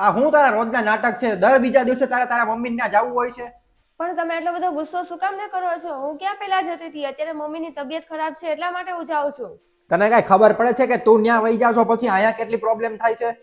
હા હું તારા રોજના નાટક છે, દર બીજા દિવસે તારા મમ્મી ત્યાં જવું હોય છે. પણ તમે એટલો બધો ગુસ્સો શું કામ ન કરો છો? હું ક્યાં પેલા જતી હતી, અત્યારે મમ્મીની તબિયત ખરાબ છે એટલા માટે હું જાઉં છું. તને કઈ ખબર પડે છે કે તું ત્યાં વહી જાવ છો પછી અહીંયા કેટલી પ્રોબ્લેમ થાય છે?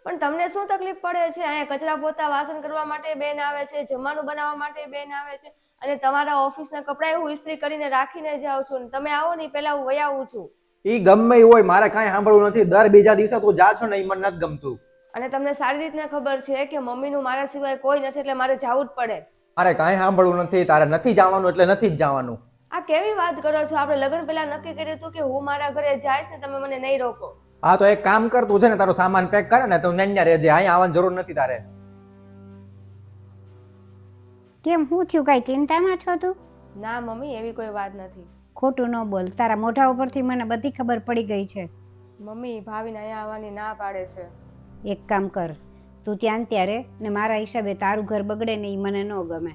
પણ તમને શું તકલીફ પડે છે? અહીંયા કચરા પોતા વાસણ કરવા માટે બેન આવે છે, જમવાનું બનાવવા માટે બેન આવે છે, અને તમારા ઓફિસના કપડાં હું ઇસ્ત્રી કરીને રાખીને જાઉં છું. તમે આવો ને પેલા હું વહી આવું છું. ઈ ગમે હોય, મારે કાંઈ સાંભળવું નથી. દર બીજા દિવસે તું જા છો ને ઈ મને નથી ગમતું. અને તમને સારી રીતના ખબર છે કે મમ્મીનું મારા સિવાય કોઈ નથી, એટલે મારે જવું જ પડે. મારે કાંઈ સાંભળવું નથી. તારે નથી જવાનું એટલે નથી જ જવાનું. આ કેવી વાત કરો છો? આપણે લગ્ન પહેલા નક્કી કર્યું હતું કે હું મારા ઘરે જઈશ ને તમે મને નહીં રોકો. હા તો એક કામ કર, તું છે ને તારો સામાન પેક કરે ને તું ન્યા રહેજે, અહીંયા આવવાની જરૂર નથી તારે. કેમ, શું થયું? કાંઈ ચિંતામાં છો તું? ના મમ્મી, એવી કોઈ વાત નથી. ખોટું ન બોલ, તારા મોઢા ઉપરથી મને બધી ખબર પડી ગઈ છે. મમ્મી, ભાભીને અહીંયા આવવાની ના પાડે છે. એક કામ કર, તું ત્યાં ને ત્યારે ને મારા હિસાબે તારું ઘર બગડે ને એ મને ન ગમે.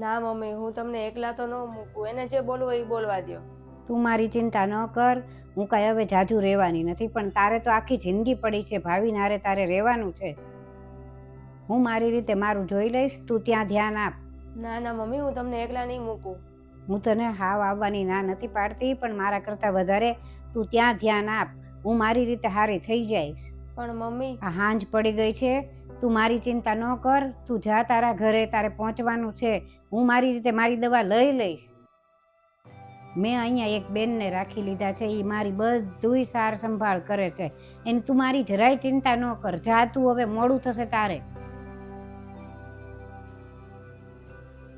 ના મમ્મી, હું તમને એકલા તો ન મૂકું. એને જે બોલવું એ બોલવા દો. તું મારી ચિંતા ન કર. હું કાંઈ હવે જાજુ રહેવાની નથી, પણ તારે તો આખી જિંદગી પડી છે. ભાવિને હારે તારે રહેવાનું છે. હું મારી રીતે મારું જોઈ લઈશ, તું ત્યાં ધ્યાન આપ. ના ના મમ્મી, હું તમને એકલા નહીં મૂકું. હું તને હાવ આવવાની ના નથી પાડતી, પણ મારા કરતાં વધારે તું ત્યાં ધ્યાન આપ. હું મારી રીતે હારી થઈ જઈશ. પણ મમ્મી, આ હાંજ પડી ગઈ છે, તું મારી ચિંતા ન કર. તું જા તારા ઘરે, તારે પહોંચવાનું છે. હું મારી રીતે મારી દવા લઈ લઈશ. મેં અહીંયા એક બેનને રાખી લીધા છે, એ મારી બધુંય સાર સંભાળ કરે છે. એને તું મારી જરાય ચિંતા ન કર. જા તું, હવે મોડું થશે તારે.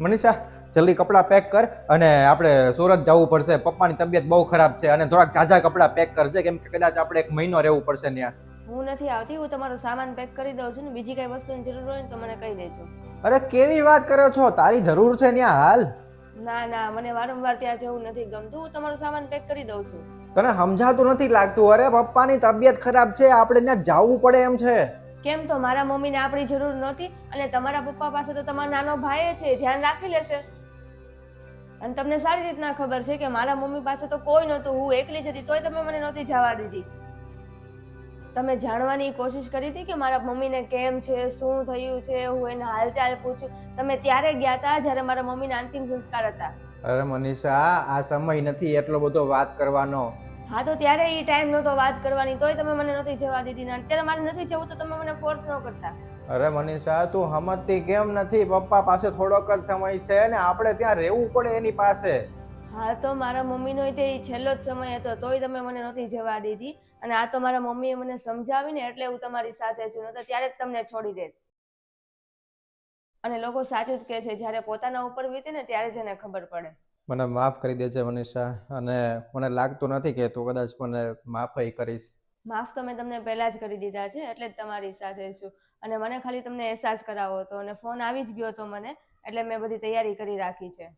મનીષા, જલ્દી કપડાં પેક કર અને આપણે સુરત જવું પડશે. પપ્પાની તબિયત બહુ ખરાબ છે અને થોડાક ઝાઝા કપડાં પેક કરજે, કેમ કે કદાચ આપણે 1 મહિનો રહેવું પડશે ત્યાં. હું નથી આવતી. હું તમારો સામાન પેક કરી દઉં છું ને બીજી કઈ વસ્તુની જરૂર હોય ને તો મને કહી દેજો. અરે કેવી વાત કરો છો, તારી જરૂર છે ત્યાં હાલ. ના ના, મને વારંવાર ત્યાં જવું નથી ગમતું. હું તમારો સામાન પેક કરી દઉં છું. તને સમજાતું નથી લાગતું? અરે પપ્પાની તબિયત ખરાબ છે, આપણે ત્યાં જવું પડે એમ છે. કેમ, તો મારા મમ્મીને આપણી જરૂર નહોતી? અને તમારા પપ્પા પાસે તો તમારો નાનો ભાઈ છે, ધ્યાન રાખી લેશે. અને તમને સારી રીતના ખબર છે કે મારા મમ્મી પાસે તો કોઈ નહોતું, હું એકલી જ હતી, તોય તમે મને નહોતી જવા દીધી. તમે જાણવાની કોશિશ કરી હતી કે મારા મમ્મીને કેમ છે, શું થયું છે, હું એના હાલચાલ પૂછું? તમે ત્યારે ગયા હતા જ્યારે મારા મમ્મીના અંતિમ સંસ્કાર હતા. અરે મનીષા, આ સમય નથી એટલો બધો વાત કરવાનો. હા તો ત્યારે એ ટાઈમ નહોતો વાત કરવાની, તોય તમે મને નહોતી જવા દીધી. ને અત્યારે મારે નથી જવું તો તમે મને ફોર્સ ન કરતા. અરે મનીષા, તું સમજતી કેમ નથી? પપ્પા પાસે થોડોક જ સમય છે ને આપણે ત્યાં રહેવું પડે એની પાસે. હા તો મારા મમ્મીનો તે છેલ્લો જ સમય હતો, તોય તમે મને નહોતી જવા દીધી. અને આ તો મારા મમ્મીએ મને સમજાવીને એટલે હું તમારી સાથે છું, નહીંતર ત્યારે જ તમને છોડી દેત. અને લોકો સાચું જ કહે છે, જ્યારે પોતાના ઉપર વીતે ને ત્યારે જ એને ખબર પડે. મને માફ કરી દેજે મનીષા, અને મને લાગતું નથી કે તું કદાચ મને માફ કરીશ. માફ તો મેં તમને પહેલા જ કરી દીધા છે, એટલે જ તમારી સાથે છું. અને મને ખાલી તમને અહેસાસ કરાવો હતો, અને ફોન આવી જ ગયો હતો મને, એટલે મેં બધી તૈયારી કરી રાખી છે.